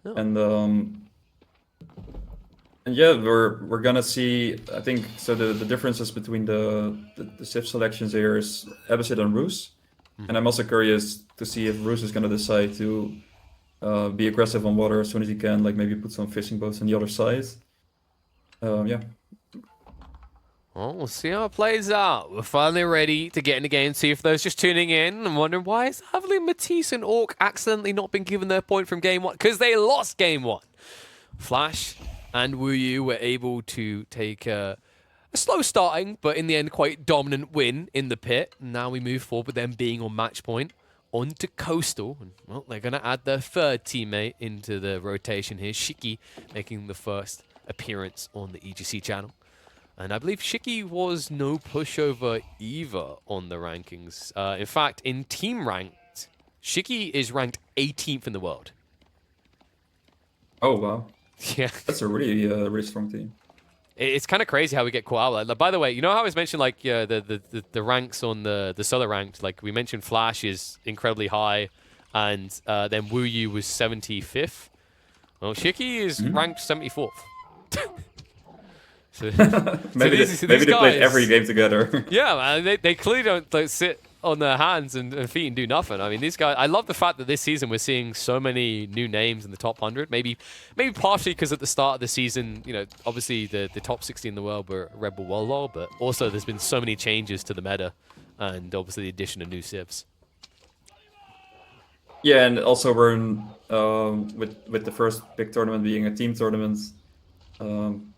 Oh. And yeah, we're gonna see. I think so. The differences between the Civ selections here is Abbasid and Roos, and I'm also curious to see if Roos is gonna decide to be aggressive on water as soon as he can, like maybe put some fishing boats on the other side. Yeah. Well, we'll see how it plays out. We're finally ready to get in the game. See if those just tuning in and wondering why is Havli, Matisse, and Orc accidentally not been given their point from game one? Because they lost game one. Flash and Wu Yu were able to take a slow starting, but in the end quite dominant win in the pit. Now we move forward with them being on match point. On to Coastal. And, well, they're going to add their third teammate into the rotation here. Shiki making the first appearance on the EGC channel. And I believe Shiki was no pushover either on the rankings. In fact, in team ranked, Shiki is ranked 18th in the world. Oh wow. Yeah. That's a really strong team. It's kind of crazy how we get caught out. Like, by the way, you know how I was mentioned like the ranks on the solo ranked? Like we mentioned Flash is incredibly high, and then Wu Yu was 75th. Well, Shiki is ranked 74th. So, maybe these they guys, played every game together. Yeah, man, they clearly don't like, sit on their hands and feet and do nothing. I mean, these guys. I love the fact that this season we're seeing so many new names in the top 100. Maybe partially because at the start of the season, you know, obviously the top 60 in the world were Red Bull Wallol, but also there's been so many changes to the meta, and obviously the addition of new civs. Yeah, and also we're in, with the first big tournament being a team tournament.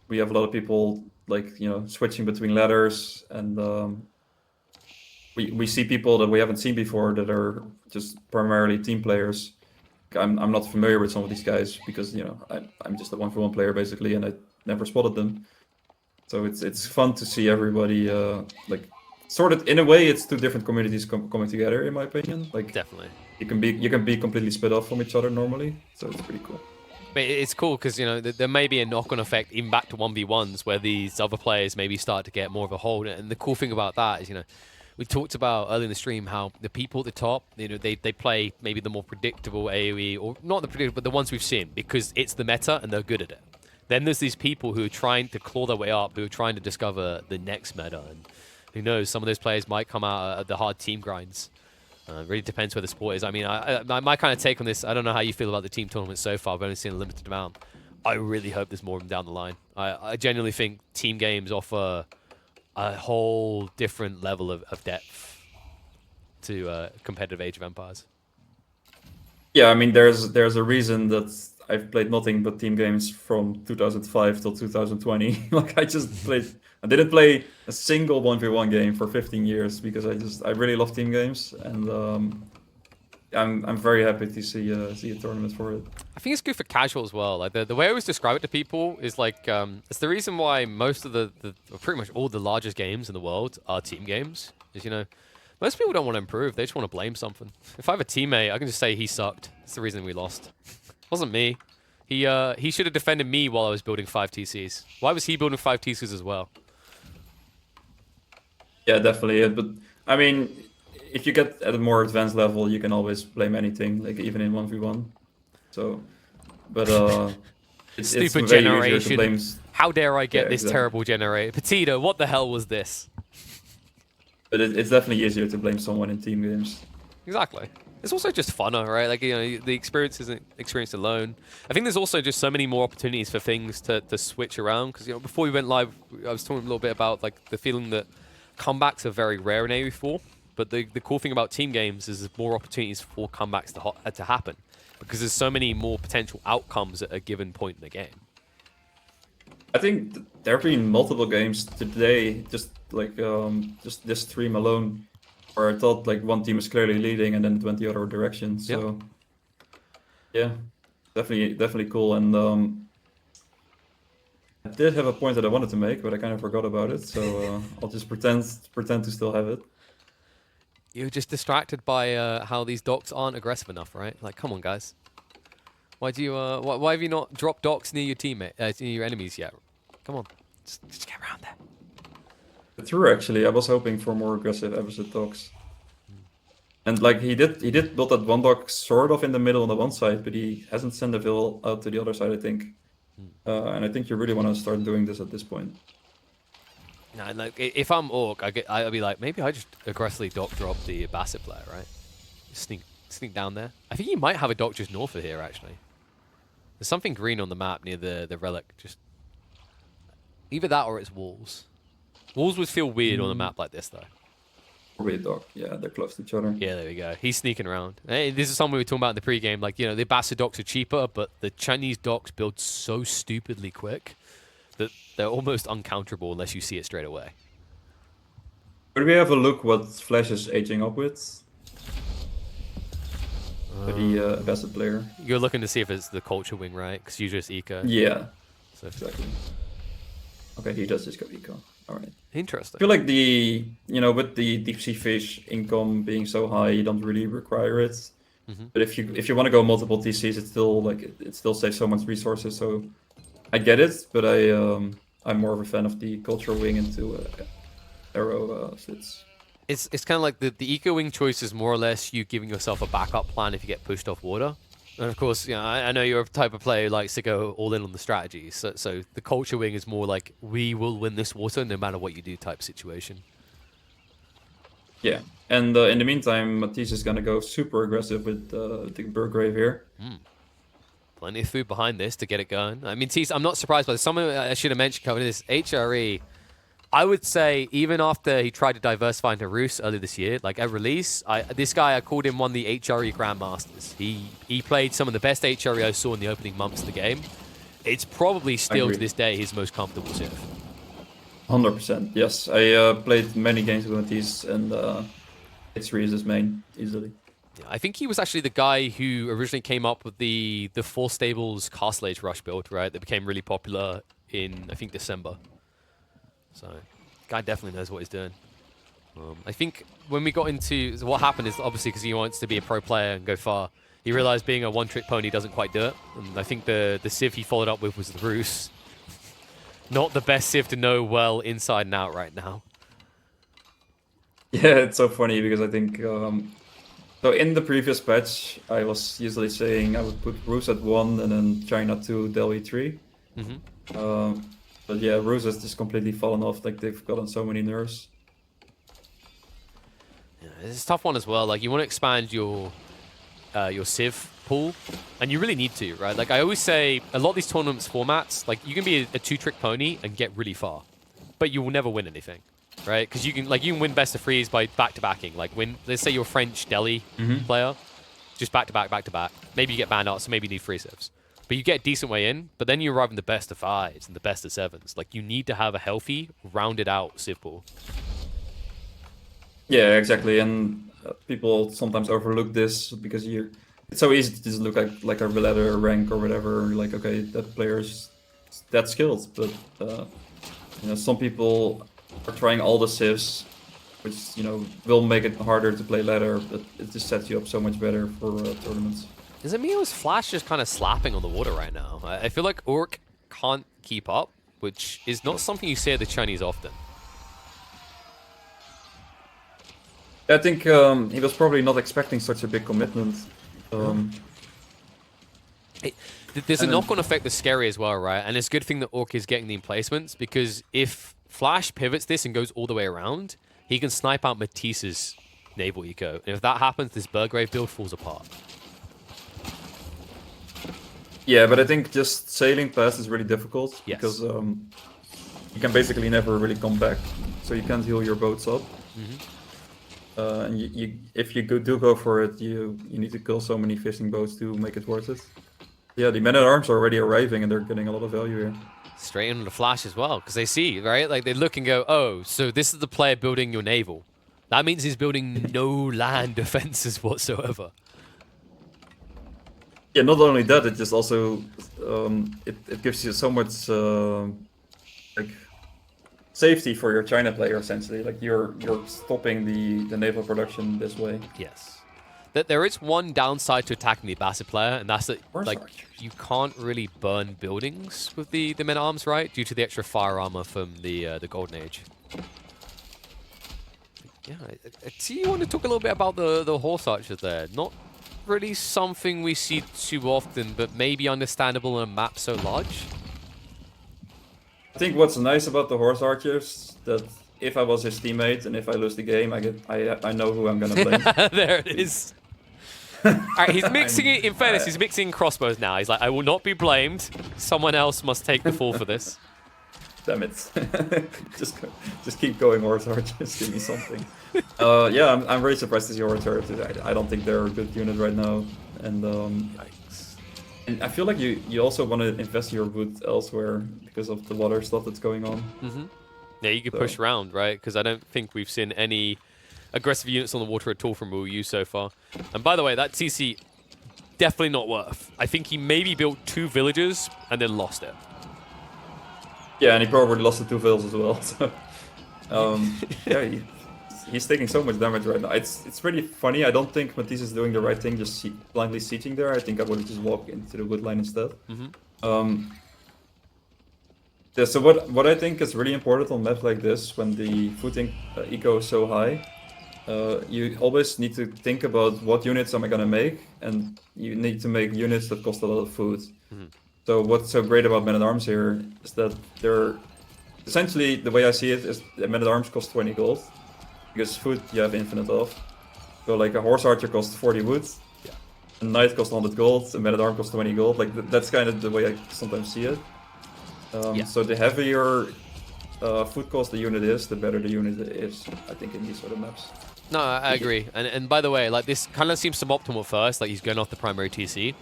We have a lot of people like switching between ladders, and we see people that we haven't seen before that are just primarily team players. I'm not familiar with some of these guys because I'm just a 1v1 player basically, and I never spotted them. So it's fun to see everybody like sort of in a way it's two different communities coming together in my opinion. Like Definitely. you can be completely split off from each other normally, so it's pretty cool. But it's cool because, you know, there may be a knock-on effect even back to 1v1s where these other players maybe start to get more of a hold. And the cool thing about that is, you know, we talked about earlier in the stream how the people at the top, you know, they play maybe the more predictable AoE, or not the predictable, but the ones we've seen because it's the meta and they're good at it. Then there's these people who are trying to claw their way up, who are trying to discover the next meta. And who knows, some of those players might come out at the hard team grinds. Really depends where the sport is. I mean, my kind of take on this, I don't know how you feel about the team tournament so far. I've only seen a limited amount. I really hope there's more of them down the line. I genuinely think team games offer a whole different level of depth to competitive Age of Empires. Yeah, I mean, there's a reason that I've played nothing but team games from 2005 till 2020. Like I didn't play a single 1v1 game for 15 years because I really love team games, and I'm very happy to see a tournament for it. I think it's good for casual as well. Like the way I always describe it to people is like it's the reason why most of or pretty much all the largest games in the world are team games. Is, you know, most people don't want to improve; they just want to blame something. If I have a teammate, I can just say he sucked. It's the reason we lost. It wasn't me. He should have defended me while I was building 5 TCs. Why was he building 5 TCs as well? Yeah, definitely. But I mean, if you get at a more advanced level, you can always blame anything, like even in 1v1. So, but it's Stupid way easier to generation. blame. How dare I get this exactly. terrible generator? Petito, what the hell was this? But it's definitely easier to blame someone in team games. Exactly. It's also just funner, right? Like, you know, the experience isn't experienced alone. I think there's also just so many more opportunities for things to switch around. Because, you know, before we went live, I was talking a little bit about like the feeling that comebacks are very rare in AOE4. But the cool thing about team games is there's more opportunities for comebacks to happen. Because there's so many more potential outcomes at a given point in the game. I think there have been multiple games today, just like just this stream alone, where I thought like one team is clearly leading and then it went the other direction. So yeah, definitely cool. And I did have a point that I wanted to make, but I kind of forgot about it. So I'll just pretend to still have it. You're just distracted by how these docks aren't aggressive enough, right? Like, come on, guys. Why do you? Why have you not dropped docks near your teammate, near your enemies yet? Come on, just get around there. True, actually, I was hoping for more aggressive episode talks. And like he did build that one dock sort of in the middle on the one side, but he hasn't sent the Vil out to the other side, I think. And I think you really want to start doing this at this point. No, like if I'm Orc, I'd be like, maybe I just aggressively dock drop the Basset player, right? Sneak down there. I think he might have a dock just north of here, actually. There's something green on the map near the relic. Just either that or it's walls. Walls would feel weird on a map like this, though. Probably a dock. Yeah, they're close to each other. Yeah, there we go. He's sneaking around. Hey, this is something we were talking about in the pregame. Like, the Basset docks are cheaper, but the Chinese docks build so stupidly quick that they're almost uncounterable unless you see it straight away. Could we have a look what Flash is aging up with? For the Basset player. You're looking to see if it's the culture wing, right? Because usually it's eco. Yeah, So exactly. Okay, he does just go eco. All right. interesting. I feel like with the deep sea fish income being so high, you don't really require it. But if you want to go multiple TCs, it's still like it still saves so much resources. So I get it, but I'm more of a fan of the cultural wing into arrow slits. It's kind of like the eco wing choice is more or less you giving yourself a backup plan if you get pushed off water. And of course, I know you're a type of player who likes to go all in on the strategy. So the culture wing is more like we will win this water no matter what you do type situation. Yeah, and in the meantime, Matisse is gonna go super aggressive with the Burgrave here. Plenty of food behind this to get it going. I mean, I'm not surprised by this. Something I should have mentioned covering this. HRE, I would say even after he tried to diversify into Roos earlier this year, like at release, this guy, I called him one of the HRE Grandmasters. He played some of the best HRE I saw in the opening months of the game. It's probably still to this day his most comfortable civ. 100%, yes. I played many games with Matisse, and X3 is his main, easily. Yeah, I think he was actually the guy who originally came up with the 4 stables Castle Age Rush build, right? That became really popular in, I think, December. So, guy definitely knows what he's doing. I think when we got into... what happened is obviously because he wants to be a pro player and go far, he realized being a one-trick pony doesn't quite do it. And I think the civ he followed up with was the Roos. Not the best civ to know well inside and out right now. Yeah, it's so funny because I think... so in the previous patch, I was usually saying I would put Roos at 1 and then China 2, Delhi 3. But yeah, Roos has just completely fallen off. Like, they've gotten so many nerfs. Yeah, it's a tough one as well. Like, you want to expand your civ pool, and you really need to, right? Like, I always say, a lot of these tournaments formats, like, you can be a 2-trick pony and get really far, but you will never win anything, right? Because you can win best of threes by back-to-backing. Like, let's say you're a French Delhi player, just back-to-back, back-to-back. Maybe you get banned out, so maybe you need free civs. But you get a decent way in, but then you arrive in the best of 5s and the best of 7s. Like, you need to have a healthy, rounded out civ pool. Yeah, exactly. And people sometimes overlook this because it's so easy to just look at like a ladder rank or whatever. Like, okay, that player's that skilled. But, some people are trying all the civs, which, will make it harder to play ladder, but it just sets you up so much better for tournaments. Is it me or is Flash just kind of slapping on the water right now? I feel like Orc can't keep up, which is not something you say of the Chinese often. I think he was probably not expecting such a big commitment. There's a knock-on effect that's scary as well, right? And it's a good thing that Orc is getting the emplacements, because if Flash pivots this and goes all the way around, he can snipe out Matisse's naval eco. And if that happens, this Burgrave build falls apart. Yeah, but I think just sailing past is really difficult because you can basically never really come back, so you can't heal your boats up. And if you do go for it, you need to kill so many fishing boats to make it worth it. Yeah, the men-at-arms are already arriving and they're getting a lot of value here. Straight into the Flash as well, because they see, right? Like, they look and go, oh, so this is the player building your naval. That means he's building no land defenses whatsoever. Yeah, not only that, it just also it gives you so much like safety for your China player, essentially. Like, you're stopping the naval production this way. Yes. There is one downside to attacking the Basset player, and that's that, like, you can't really burn buildings with the men-at-arms, right? Due to the extra fire armor from the Golden Age. Yeah, I see you want to talk a little bit about the horse archers there. Not really something we see too often, but maybe understandable on a map so large. I think what's nice about the horse archers that if I was his teammate and if I lose the game, I know who I'm gonna blame. There it is. Alright, he's mixing it. In fairness, he's mixing crossbows now. He's like, I will not be blamed. Someone else must take the fall for this. Damn it! just keep going, horse archers. Give me something. Yeah, I'm very surprised to see horse archers. I don't think they're a good unit right now, and and I feel like you also want to invest your wood elsewhere because of the water stuff that's going on. Yeah, you could push around, right? Because I don't think we've seen any aggressive units on the water at all from Wu so far. And by the way, that TC definitely not worth. I think he maybe built 2 villages and then lost it. Yeah, and he probably lost the 2 vills as well. So, yeah, he's taking so much damage right now. It's pretty funny. I don't think Matisse is doing the right thing, just blindly sieging there. I think I would just walk into the wood line instead. Yeah, so what I think is really important on maps like this, when the food eco is so high, you always need to think about what units am I gonna make, and you need to make units that cost a lot of food. So what's so great about Men-at-Arms here is that they're essentially, the way I see it is the Men-at-Arms cost 20 gold, because food you have infinite of. So like a horse archer costs 40 wood, a knight costs 100 gold, a Men-at-Arms costs 20 gold. Like that's kind of the way I sometimes see it. So the heavier food cost the unit is, the better the unit is, I think, in these sort of maps. No, I agree. And by the way, like this kind of seems suboptimal at first, like he's going off the primary TC.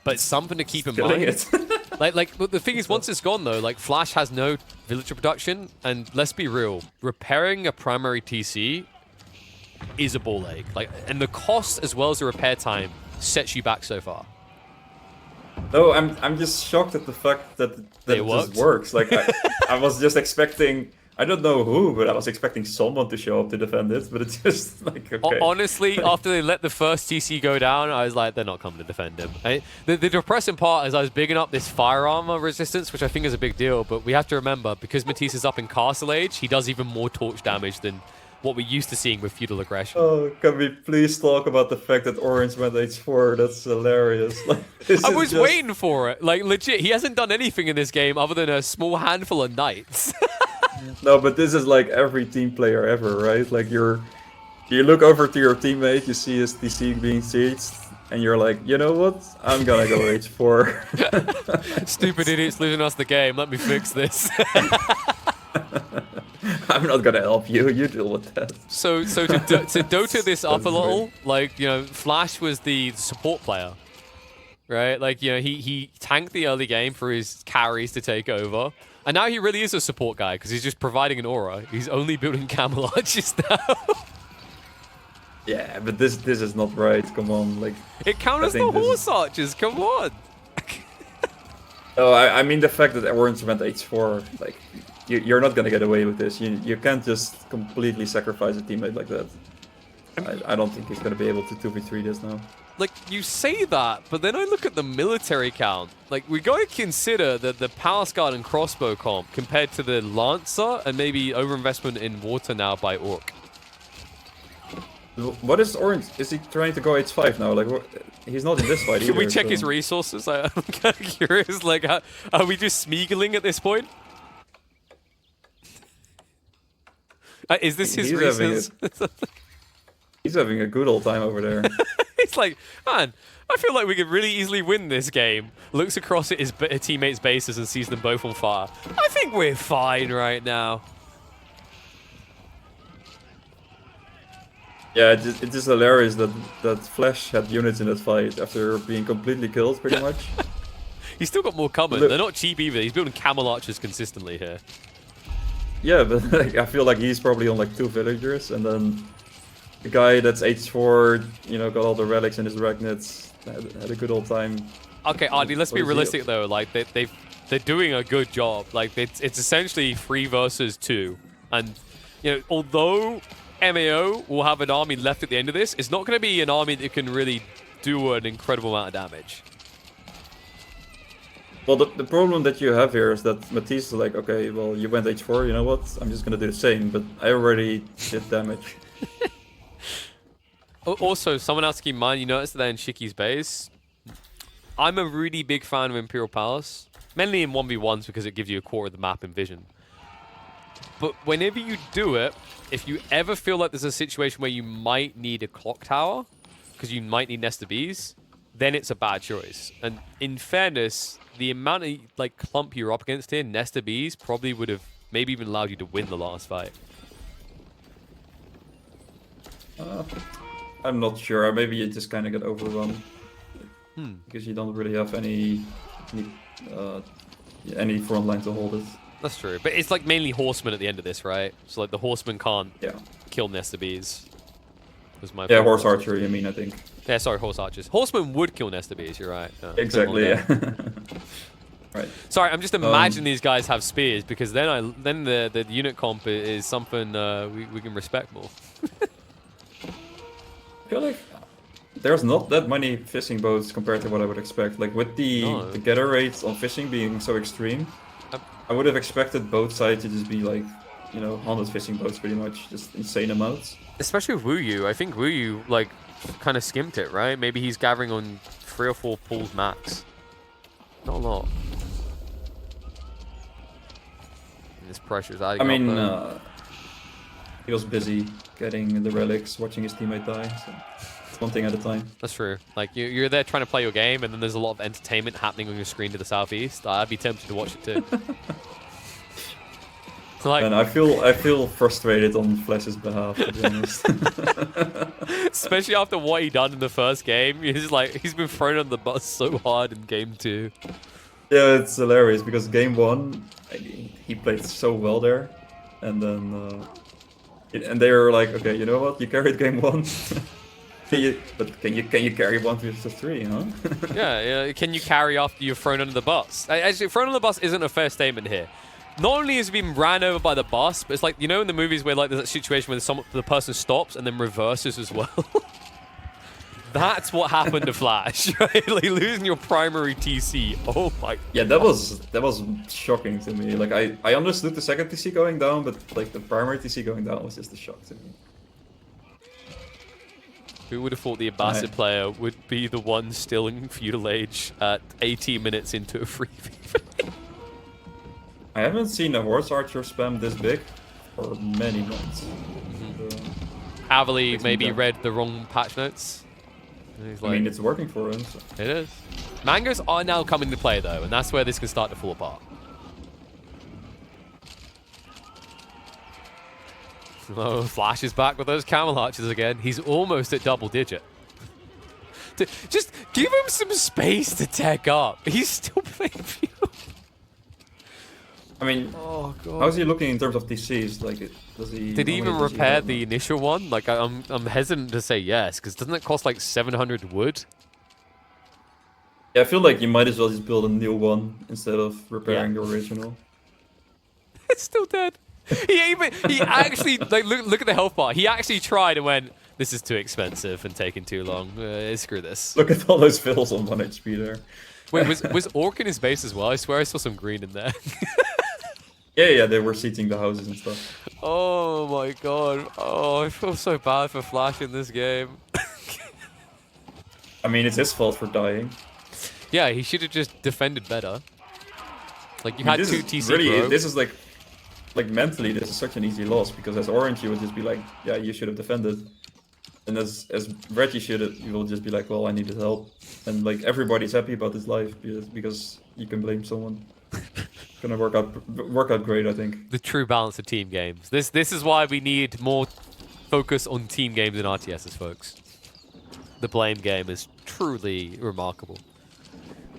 But it's something to keep in mind. like the thing is, once it's gone though, like Flash has no villager production, and let's be real, repairing a primary TC is a ball ache. Like, and the cost as well as the repair time sets you back so far. No, I'm just shocked at the fact that it just works. Like I was just expecting, I don't know who, but I was expecting someone to show up to defend it, but it's just like, okay. Honestly, after they let the first TC go down, I was like, they're not coming to defend him. The depressing part is I was bigging up this fire armor resistance, which I think is a big deal, but we have to remember, because Matisse is up in Castle Age, he does even more torch damage than what we're used to seeing with feudal aggression. Oh, can we please talk about the fact that Orange went H4? That's hilarious. Like, I was waiting for it. Like, legit, he hasn't done anything in this game other than a small handful of knights. No, but this is like every team player ever, right? Like you look over to your teammate, you see his TC being sieged, and you're like, you know what? I'm gonna go H4. Stupid idiots losing us the game. Let me fix this. I'm not gonna help you. You deal with that. So to Dota this up a little, like, you know, Flash was the support player, right? Like, you know, he tanked the early game for his carries to take over. And now he really is a support guy because he's just providing an aura. He's only building camel archers now. Yeah, but this is not right. Come on, like it counts as the horse archers. Come on. Oh, I mean the fact that Orange went H4, like you're not gonna get away with this. You can't just completely sacrifice a teammate like that. I don't think he's gonna be able to 2v3 this now. Like, you say that, but then I look at the military count. Like, we got to consider that the Palace Guard and crossbow comp compared to the Lancer and maybe overinvestment in water now by Orc. What is Orange? Is he trying to go H5 now? Like, he's not in this fight either. Can we check his resources? I'm kind of curious. Like, are we just Smeagling at this point? Is this his reasons? He's having a good old time over there. It's like, man, I feel like we could really easily win this game. Looks across at his teammates' bases and sees them both on fire. I think we're fine right now. Yeah, it's just hilarious that Flash had units in that fight after being completely killed, pretty much. He's still got more coming. They're not cheap either. He's building camel archers consistently here. Yeah, but like, I feel like he's probably on like 2 villagers, and then the guy that's H4, you know, got all the relics in his Ragnets, had a good old time. Okay, Artie, let's be realistic though. Like they're doing a good job. Like it's essentially 3 versus 2, and you know, although MAO will have an army left at the end of this, it's not going to be an army that can really do an incredible amount of damage. Well, the problem that you have here is that Matisse is like, okay, well, you went H4, you know what? I'm just gonna do the same, but I already did damage. Also, someone else to keep in mind, you notice that in Shiki's base, I'm a really big fan of Imperial Palace, mainly in 1v1s because it gives you a quarter of the map in vision. But whenever you do it, if you ever feel like there's a situation where you might need a clock tower, because you might need Nesta Bees, then it's a bad choice. And in fairness, the amount of like clump you're up against here, Nesta Bees probably would have maybe even allowed you to win the last fight. I'm not sure. Maybe you just kind of get overrun because you don't really have any front line to hold it. That's true, but it's like mainly horsemen at the end of this, right? So like the horsemen can't kill Nesta Bees. Was my point. Horse archery. I mean, I think. Yeah, sorry, horse archers. Horsemen would kill Nesta Bees. You're right. Exactly. Yeah. Right. Sorry, I'm just imagining these guys have spears because then the unit comp is something we can respect more. I feel like there's not that many fishing boats compared to what I would expect. Like with the gather rates on fishing being so extreme, I would have expected both sides to just be like, 100 fishing boats pretty much, just insane amounts. Especially with Wu Yu. I think Wu Yu like kind of skimped it, right? Maybe he's gathering on 3 or 4 pools max. Not a lot. And this pressure's adding I mean, up, he was busy getting the relics, watching his teammate die. So it's one thing at a time. That's true. Like you're there trying to play your game, and then there's a lot of entertainment happening on your screen to the southeast. I'd be tempted to watch it too. Like, and I feel frustrated on Flash's behalf, to be honest. Especially after what he done in the first game. He's been thrown on the bus so hard in game 2. Yeah, it's hilarious because game 1 he played so well there, and then and they were like, okay, you know what? You carried game 1. But can you carry 1 versus 3, huh? yeah. Can you carry after you're thrown under the bus? Actually, thrown under the bus isn't a fair statement here. Not only has he been ran over by the bus, but it's like, in the movies where like there's that situation where the person stops and then reverses as well. That's what happened to Flash, right? Like losing your primary TC. Oh my. Yeah, that was shocking to me. Like I understood the second TC going down, but like the primary TC going down was just a shock to me. Who would have thought the Abbasid player would be the one still in feudal age at 18 minutes into a free v? I haven't seen a horse archer spam this big for many months. Avali maybe read the wrong patch notes. I mean, it's working for him. So. It is. Mangoes are now coming to play, though, and that's where this can start to fall apart. Oh, Flash is back with those camel archers again. He's almost at double digit. Just give him some space to tech up. He's still playing feudal. I mean, how's he looking in terms of TCs? Like, does he? Did he even repair the initial one? Like, I'm hesitant to say yes, because doesn't it cost like 700 wood? Yeah, I feel like you might as well just build a new one instead of repairing the original. It's still dead. He actually like look at the health bar. He actually tried and went, "This is too expensive and taking too long. Screw this." Look at all those fills on 1 HP there. Wait, was Orc in his base as well? I swear I saw some green in there. Yeah, they were seating the houses and stuff. Oh my god. Oh, I feel so bad for Flash in this game. I mean, it's his fault for dying. Yeah, he should have just defended better. Like, you had 2 TC really, this is like mentally, this is such an easy loss, because as Orange, you would just be like, yeah, you should have defended. And as Red, you will just be like, well, I needed help. And like, everybody's happy about this life because you can blame someone. Gonna work out great, I think. The true balance of team games. This is why we need more focus on team games in RTSs, folks. The blame game is truly remarkable.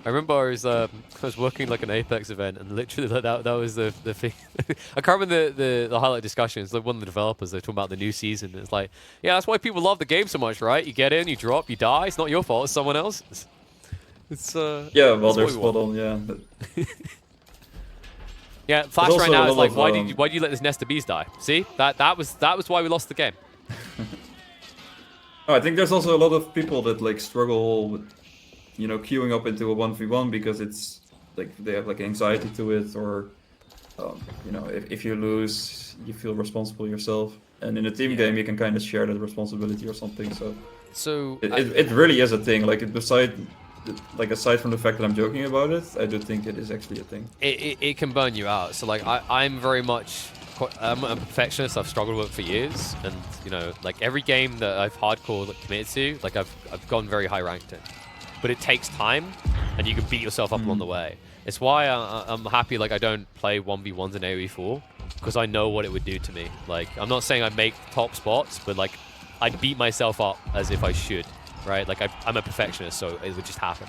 I remember I was working like an Apex event, and literally that was the thing. I can't remember the highlight discussion. It's like one of the developers, they're talking about the new season. And it's like, yeah, that's why people love the game so much, right? You get in, you drop, you die. It's not your fault, it's someone else's. It's yeah, well, they're spot on, yeah. Yeah, Flash right now is like, why did you let this nest of bees die? See, that was why we lost the game. I think there's also a lot of people that like struggle with, queuing up into a 1v1 because it's like they have like anxiety to it, or you know, if you lose, you feel responsible yourself. And in a team game, you can kind of share that responsibility or something. So it really is a thing. Like aside from the fact that I'm joking about it, I do think it is actually a thing. It can burn you out. So like I'm very much I'm a perfectionist. I've struggled with it for years, and you know, like every game that I've hardcore committed to, like I've gone very high ranked in. But it takes time, and you can beat yourself up along the way. It's why I'm happy like I don't play 1v1s in AOE4, because I know what it would do to me. Like, I'm not saying I make top spots, but like I'd beat myself up as if I should, right? Like I'm a perfectionist, so it would just happen.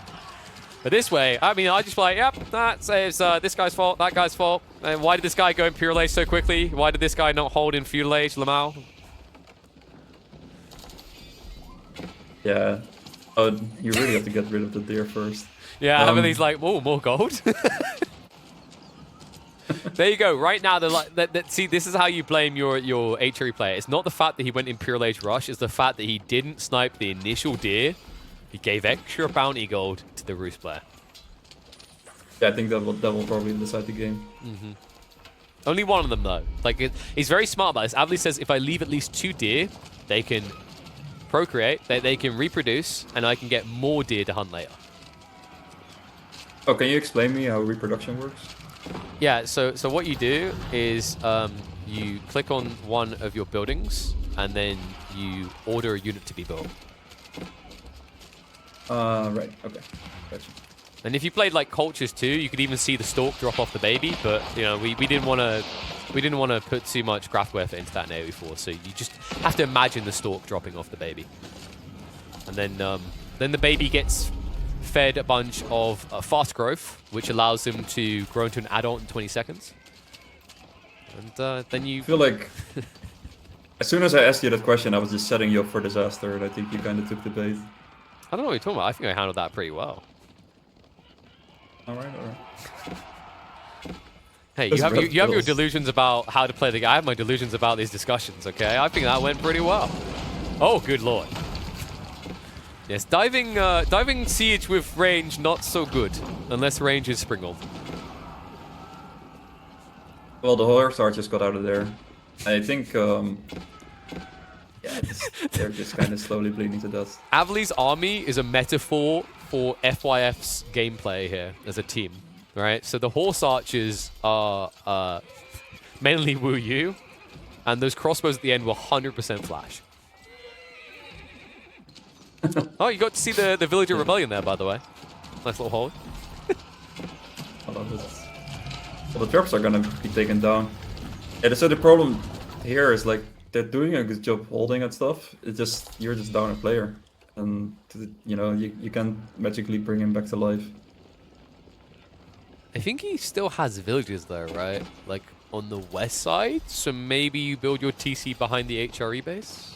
But this way, I mean, I just like, yep, that's this guy's fault, that guy's fault. And why did this guy go in Pure Age so quickly? Why did this guy not hold in Feudal Age, MAO? Yeah. You really have to get rid of the deer first. Yeah, Heavenly's like, oh, more gold. There you go. Right now, see, this is how you blame your HRE player. It's not the fact that he went Imperial Age Rush. It's the fact that he didn't snipe the initial deer. He gave extra bounty gold to the Roost player. Yeah, I think that will probably decide the game. Only one of them, though. Like, he's very smart about this. Avli says, if I leave at least 2 deer, they can procreate, they can reproduce, and I can get more deer to hunt later. Oh, can you explain me how reproduction works? Yeah, so what you do is you click on one of your buildings, and then you order a unit to be built. Right, okay. Gotcha. And if you played like cultures too, you could even see the stalk drop off the baby, but you know, we didn't want to put too much craftware effort into that in AOE4, so you just have to imagine the stalk dropping off the baby. And then the baby gets fed a bunch of fast growth, which allows them to grow into an adult in 20 seconds. And then you... I feel like as soon as I asked you that question, I was just setting you up for disaster, and I think you kind of took the bait. I don't know what you're talking about. I think I handled that pretty well. Alright. Hey, you have your delusions about how to play the game. I have my delusions about these discussions, okay? I think that went pretty well. Oh, good lord. Yes, diving siege with range, not so good. Unless range is sprinkled. Well, the horse just got out of there. I think, yeah, they're just kind of slowly bleeding to death. Avli's army is a metaphor for FYF's gameplay here as a team, right? So the horse archers are mainly Wu Yu, and those crossbows at the end were 100% flash. Oh, you got to see the Villager Rebellion there, by the way. Nice little hold. I love it. Well, the troops are gonna be taken down. Yeah, so the problem here is like they're doing a good job holding and stuff. It's just you're just down a player, and you know you can't magically bring him back to life. I think he still has villagers though, right? Like on the west side. So maybe you build your TC behind the HRE base.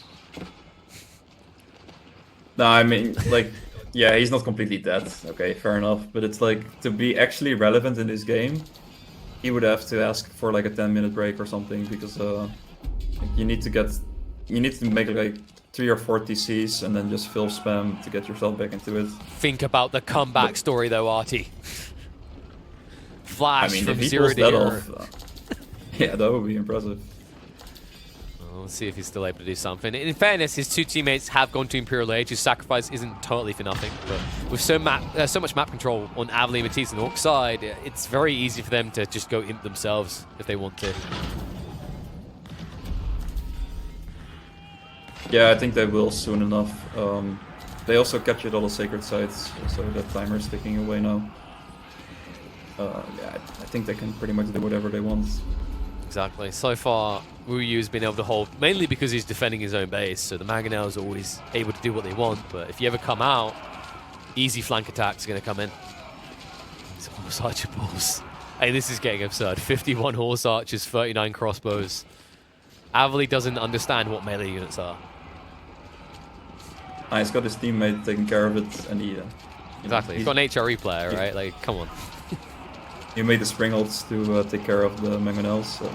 No, I mean, like, yeah, he's not completely dead. Okay, fair enough. But it's like, to be actually relevant in this game, he would have to ask for like a 10-minute break or something, because you need to make like 3 or 4 TCs and then just fill spam to get yourself back into it. Think about the comeback story though, Artie. Flash, I mean, from 0 to hero. Yeah, that would be impressive. We'll see if he's still able to do something. In fairness, his 2 teammates have gone to Imperial Age. His sacrifice isn't totally for nothing. But with so much map control on Avli and Matisse on the Orc side, it's very easy for them to just go imp themselves if they want to. Yeah, I think they will soon enough. They also captured all the sacred sites, so that timer is ticking away now. Yeah, I think they can pretty much do whatever they want. Exactly. So far, Wu Yu's been able to hold, mainly because he's defending his own base, so the Mangonels are always able to do what they want, but if you ever come out, easy flank attacks are going to come in. It's horse archer balls. Hey, this is getting absurd. 51 horse archers, 39 crossbows. Avli doesn't understand what melee units are. He's got his teammate taking care of it, and he... exactly. He's got an HRE player, right? Like, come on. You made the Springholds to take care of the Mangonels, so...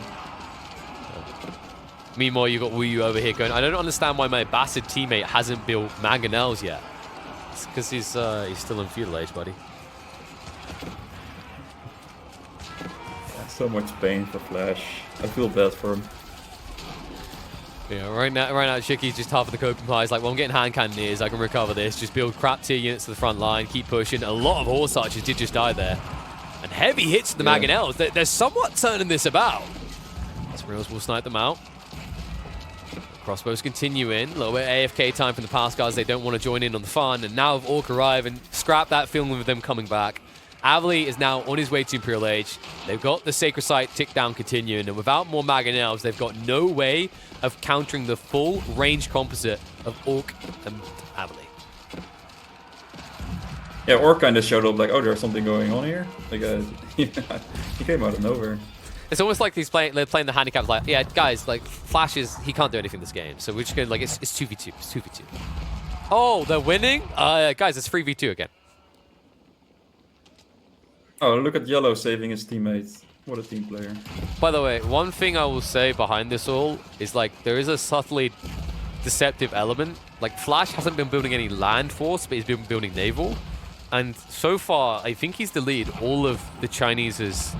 Meanwhile, you got Wu Yu over here going, I don't understand why my Bastard teammate hasn't built Mangonels yet. It's because he's still in Feudal Age, buddy. So much pain for Flash. I feel bad for him. Yeah, right now, Shicky's just half of the coping pie. He's like, well, I'm getting hand cannoneers. I can recover this. Just build crap tier units to the front line. Keep pushing. A lot of horse archers did just die there. And heavy hits to the Mangonels. They're somewhat turning this about. Reals will snipe them out. Crossbows continue in. A little bit of AFK time from the past guys. They don't want to join in on the fun. And now Orc arrive and scrap that feeling of them coming back. Avali is now on his way to Imperial Age. They've got the Sacred Site tick down continuing. And without more Mangonels, they've got no way of countering the full range composite of Orc and Avali. Yeah, Orc kind of showed up like, oh, there's something going on here. Like, he came out of nowhere. It's almost like they're playing the handicaps like, yeah, guys, like, Flash he can't do anything this game. So we're just going to, like, it's 2v2. It's 2v2. Oh, they're winning? Guys, it's 3v2 again. Oh, look at Yellow saving his teammates. What a team player. By the way, one thing I will say behind this all is, like, there is a subtly deceptive element. Like, Flash hasn't been building any land force, but he's been building naval. And so far, I think he's delayed all of the Chinese's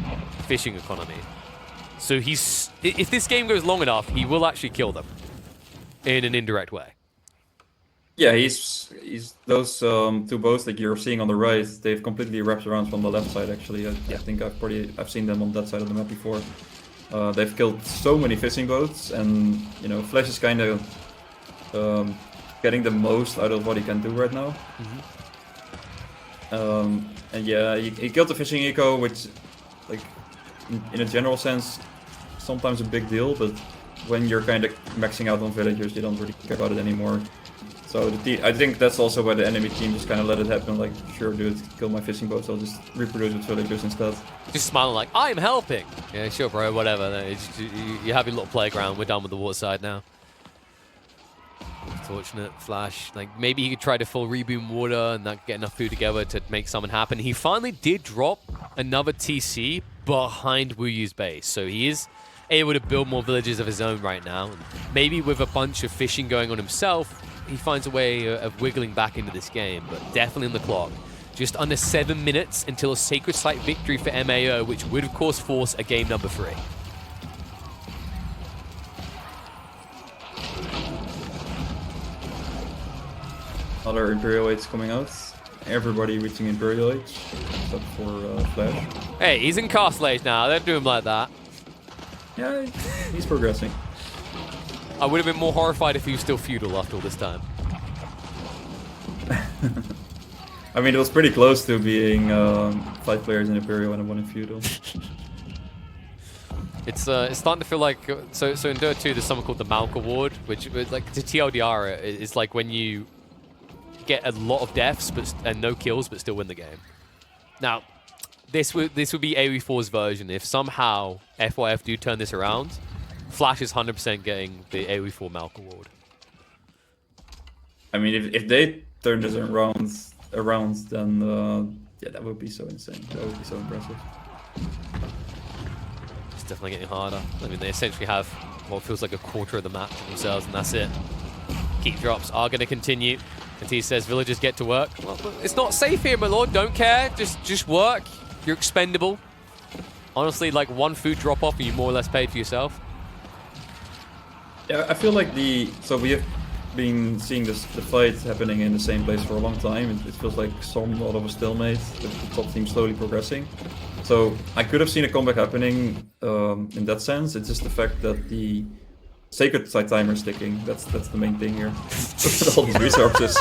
fishing economy. So if this game goes long enough, he will actually kill them in an indirect way. Yeah, he's those two boats that you're seeing on the right. They've completely wrapped around from the left side. Actually, I think I've seen them on that side of the map before. They've killed so many fishing boats, and you know, Flash is kind of getting the most out of what he can do right now. And yeah, he killed the fishing eco, which, like, in a general sense, sometimes a big deal, but when you're kind of maxing out on villagers, you don't really care about it anymore. So I think that's also why the enemy team just kind of let it happen, like, sure dude, kill my fishing boats, I'll just reproduce with villagers instead. Just smiling like, I'm helping! Yeah, sure bro, whatever. You have your little playground, we're done with the water side now. Unfortunate Flash. Like, maybe he could try to full reboom water and that get enough food together to make something happen. He finally did drop another TC behind Wu Yu's base, so he is able to build more villages of his own right now. And maybe with a bunch of fishing going on himself, he finds a way of wiggling back into this game, but definitely on the clock. Just under 7 minutes until a Sacred Site victory for MAO, which would of course force a game number 3. Other Imperial Age coming out. Everybody reaching Imperial Age, except for Flash. Hey, he's in Castle Age now. Don't do him like that. Yeah, he's progressing. I would have been more horrified if he was still feudal after all this time. I mean, it was pretty close to being 5 players in Imperial and 1 in feudal. It's starting to feel like so in Dota 2 there's something called the Malk Award, which like to TLDR is like when you get a lot of deaths and no kills but still win the game. Now, this would be AOE4's version. If somehow FYF do turn this around, Flash is 100% getting the AOE4 Malk Award. I mean, if they turn this around, then yeah, that would be so insane. That would be so impressive. It's definitely getting harder. I mean, they essentially have what feels like a quarter of the map to themselves, and that's it. Keep drops are going to continue. And he says, villagers get to work. Well, it's not safe here, my lord. Don't care. Just work. You're expendable. Honestly, like 1 food drop off and you more or less paid for yourself. Yeah, I feel like so we have been seeing the fight happening in the same place for a long time. It feels like somewhat of a stalemate, with the top team slowly progressing. So I could have seen a comeback happening in that sense. It's just the fact that the Sacred Site timer is ticking. That's the main thing here. All these resources.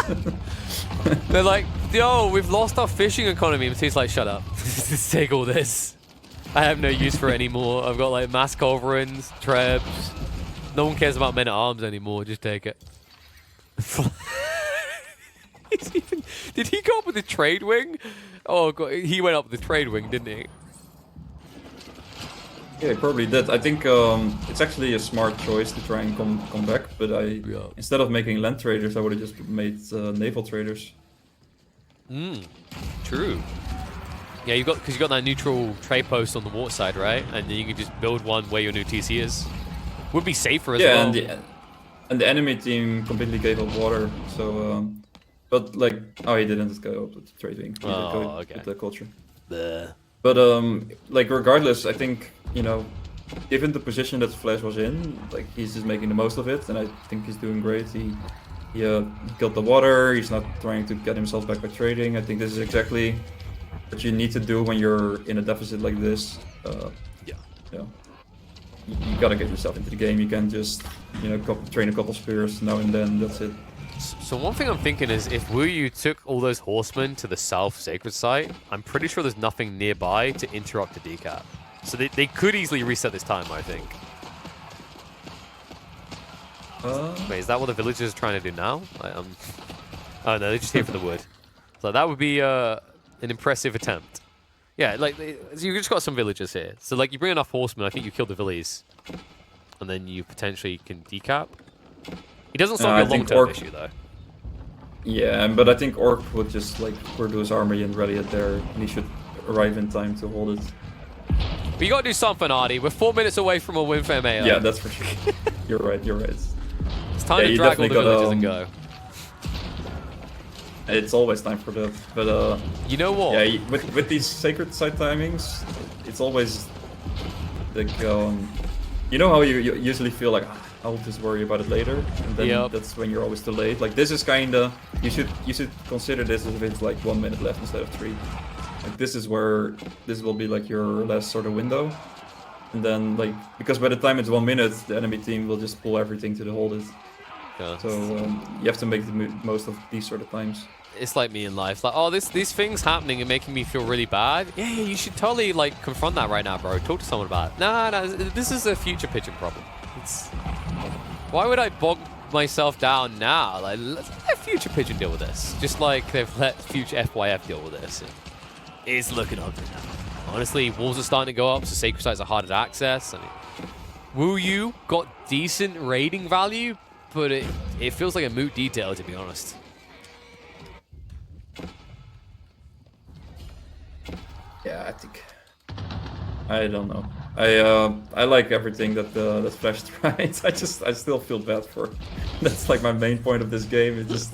They're like, yo, we've lost our fishing economy. And he's like, shut up. Just take all this. I have no use for it anymore. I've got like mass culverins, trebs. No one cares about men-at-arms anymore. Just take it. Did he go up with the trade wing? Oh god, he went up with the trade wing, didn't he? Yeah, he probably did. I think it's actually a smart choice to try and come back, but instead of making land traders, I would have just made naval traders. True. Yeah, because you got that neutral trade post on the water side, right? And then you can just build one where your new TC is. Would be safer as well. Yeah, and the enemy team completely gave up water, so but like, oh, he didn't go up with the trade wing. He did go with the culture. Bleh. But like, regardless, I think you know, given the position that Flash was in, like he's just making the most of it, and I think he's doing great. He killed the water. He's not trying to get himself back by trading. I think this is exactly what you need to do when you're in a deficit like this. Yeah. You gotta get yourself into the game. You can't just, you know, train a couple spears now and then. That's it. So one thing I'm thinking is, if Wu Yu took all those horsemen to the south sacred site, I'm pretty sure there's nothing nearby to interrupt the decap. So they could easily reset this time, I think. Wait, is that what the villagers are trying to do now? Oh no, they're just here for the wood. So that would be an impressive attempt. Yeah, like, you just got some villagers here. So like, you bring enough horsemen, I think you kill the villies. And then you potentially can decap. He doesn't solve your long-term issue, though. Yeah, but I think Orc would just, like, do his army and ready it there. And he should arrive in time to hold it. But you gotta do something, Artie. We're 4 minutes away from a win for MAO. Yeah, that's for sure. You're right, you're right. It's time to drag all the villagers and go. It's always time for that, but you know what? Yeah, with these sacred site timings, it's always like you know how you usually feel like, I'll just worry about it later, and then that's when you're always too late. Like this is kinda, you should consider this as if it's like 1 minute left instead of 3. Like this is where this will be like your last sort of window, and then like, because by the time it's 1 minute, the enemy team will just pull everything to hold it. Yeah. So you have to make the most of these sort of times. It's like me in life. Like, oh, these things happening and making me feel really bad. Yeah, you should totally like confront that right now, bro. Talk to someone about it. No, this is a future pigeon problem. Why would I bog myself down now? Like, let future pigeon deal with this. Just like they've let future FYF deal with this. It's looking ugly now. Honestly, walls are starting to go up, so sacred sites are harder to access. I mean, Wu Yu got decent raiding value, but it feels like a moot detail, to be honest. Yeah, I don't know. I like everything that Flash tries. I still feel bad for. That's like my main point of this game. It just.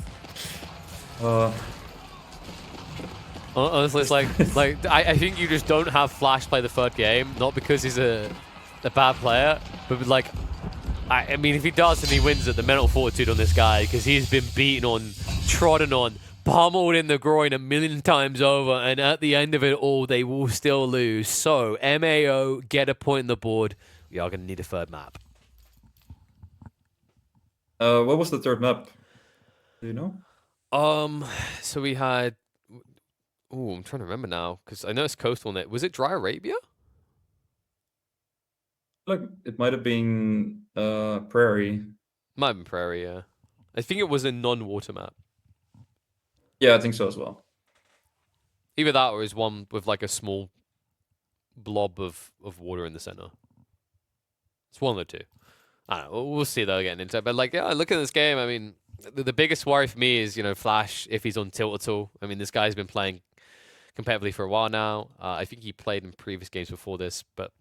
Honestly, it's like I think you just don't have Flash play the third game, not because he's a bad player, but like. I mean, if he does and he wins it, the mental fortitude on this guy, because he's been beaten on, trodden on, pummeled in the groin 1,000,000 times over, and at the end of it all, they will still lose. So, MAO, get a point on the board. We are going to need a third map. What was the third map? Do you know? So we had... Ooh, I'm trying to remember now, because I know it's coastal. Was it Dry Arabia? Like, it might have been Prairie. Might have been Prairie, yeah. I think it was a non-water map. Yeah, I think so as well. Either that or is one with like a small blob of water in the center. It's one of the two. I don't know. We'll see though getting into it. But like, yeah, look at this game. I mean, the biggest worry for me is, you know, Flash, if he's on tilt at all. I mean, this guy's been playing competitively for a while now. I think he played in previous games before this, but